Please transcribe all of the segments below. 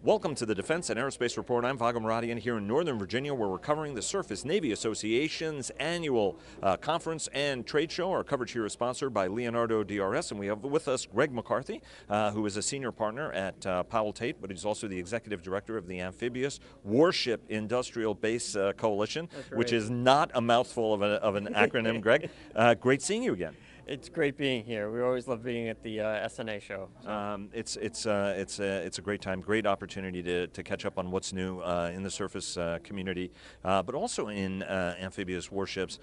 Welcome to the Defense and Aerospace Report. I'm Vago Muradian here in Northern Virginia, where we're covering the Surface Navy Association's annual conference and trade show. Our coverage here is sponsored by Leonardo DRS, and we have with us Greg McCarthy, who is a senior partner at Powell Tate, but he's also the executive director of the Amphibious Warship Industrial Base Coalition, which is not a mouthful of an acronym. Greg, great seeing you again. It's great being here. We always love being at the SNA show. So. It's a great time, great opportunity to catch up on what's new in the surface community, but also in amphibious warships,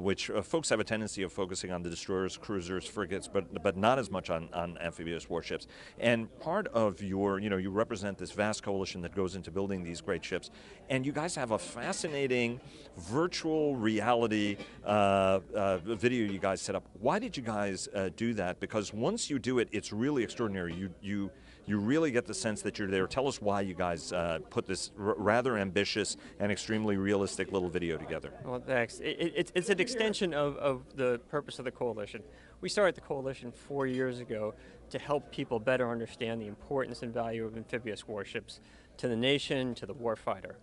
which folks have a tendency of focusing on the destroyers, cruisers, frigates, but not as much on amphibious warships. And part of your, you represent this vast coalition that goes into building these great ships, and you guys have a fascinating virtual reality video you guys set up. Why did you guys do that? Because once you do it, it's really extraordinary. You really get the sense that you're there. Tell us why you guys put this rather ambitious and extremely realistic little video together. Well, thanks. It's an extension of the purpose of the coalition. We started the coalition 4 years ago to help people better understand the importance and value of amphibious warships to the nation, to the warfighter.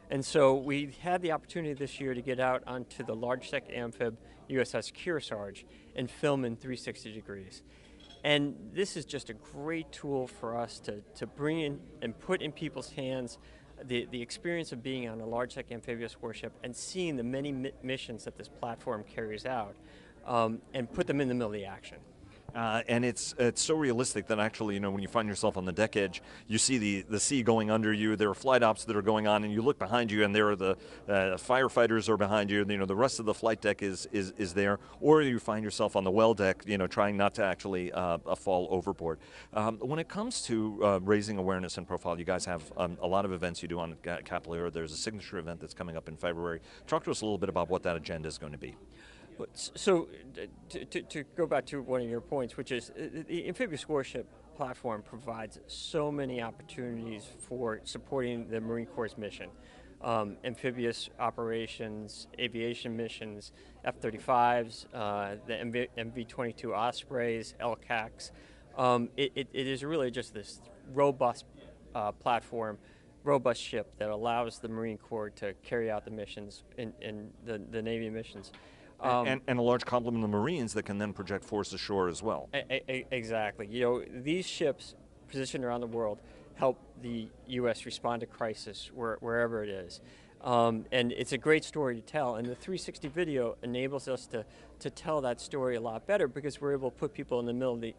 And so we had the opportunity this year to get out onto the large deck amphib USS Kearsarge and film in 360 degrees. And this is just a great tool for us to bring in and put in people's hands the experience of being on a large deck amphibious warship and seeing the many missions that this platform carries out and put them in the middle of the action. And it's so realistic that actually, when you find yourself on the deck edge, you see the sea going under you. There are flight ops that are going on, and you look behind you, and there are the firefighters are behind you. The rest of the flight deck is there, or you find yourself on the well deck, trying not to actually fall overboard. When it comes to raising awareness and profile, you guys have a lot of events you do on Capitol Hill. There's a signature event that's coming up in February. Talk to us a little bit about what that agenda is going to be. So, to go back to one of your points, which is the amphibious warship platform provides so many opportunities for supporting the Marine Corps' mission. Amphibious operations, aviation missions, F-35s, the MV-22 Ospreys, LCACs. It is really just this robust platform, robust ship that allows the Marine Corps to carry out the missions in the Navy missions. And a large complement of Marines that can then project force ashore as well. Exactly. These ships positioned around the world help the U.S. respond to crisis wherever it is. And it's a great story to tell. And the 360 video enables us to tell that story a lot better because we're able to put people in the middle of the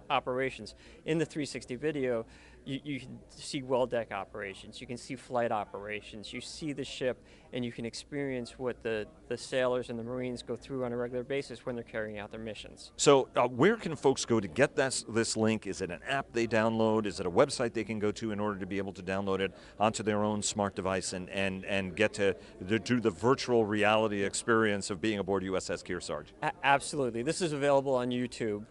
operations. In the 360 video, you can see well deck operations, you can see flight operations, you see the ship, and you can experience what the sailors and the Marines go through on a regular basis when they're carrying out their missions. So where can folks go to get this link? Is it an app they download? Is it a website they can go to in order to be able to download it onto their own smart device and get to do the virtual reality experience of being aboard USS Kearsarge? Absolutely. This is available on YouTube.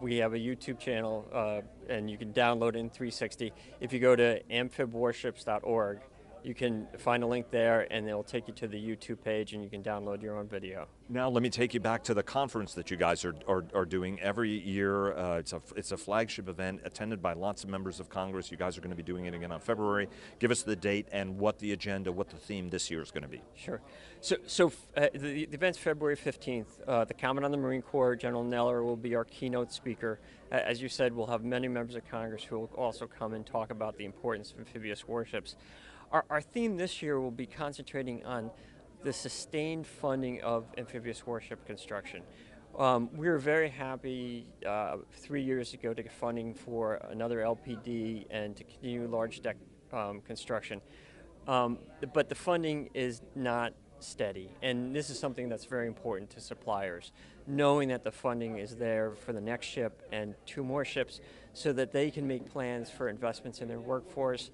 We have a YouTube channel, and you can download it in 360. If you go to amphibwarships.org, you can find a link there, and it'll take you to the YouTube page, and you can download your own video. Now, let me take you back to the conference that you guys are doing every year. It's a flagship event attended by lots of members of Congress. You guys are going to be doing it again on February. Give us the date and what the agenda, what the theme this year is going to be. Sure. So the event's February 15th. The Commandant of the Marine Corps, General Neller, will be our keynote speaker. As you said, we'll have many members of Congress who will also come and talk about the importance of amphibious warships. Our theme this year will be concentrating on the sustained funding of amphibious warship construction. We were very happy 3 years ago to get funding for another LPD and to continue large deck construction. But the funding is not steady, and this is something that's very important to suppliers, knowing that the funding is there for the next ship and 2 more ships so that they can make plans for investments in their workforce,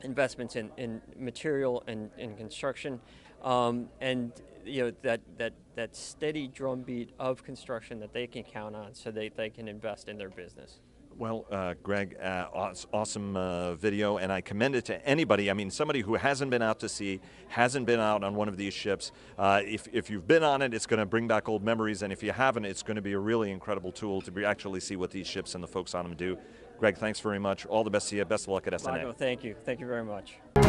investments in material and in construction, and that steady drumbeat of construction that they can count on so they can invest in their business. Well, Greg, awesome video, and I commend it to anybody. I mean, somebody who hasn't been out to sea, hasn't been out on one of these ships. If you've been on it, it's going to bring back old memories, and if you haven't, it's going to be a really incredible tool to actually see what these ships and the folks on them do. Greg, thanks very much. All the best to you. Best of luck at SNA. Marco, thank you. Thank you very much.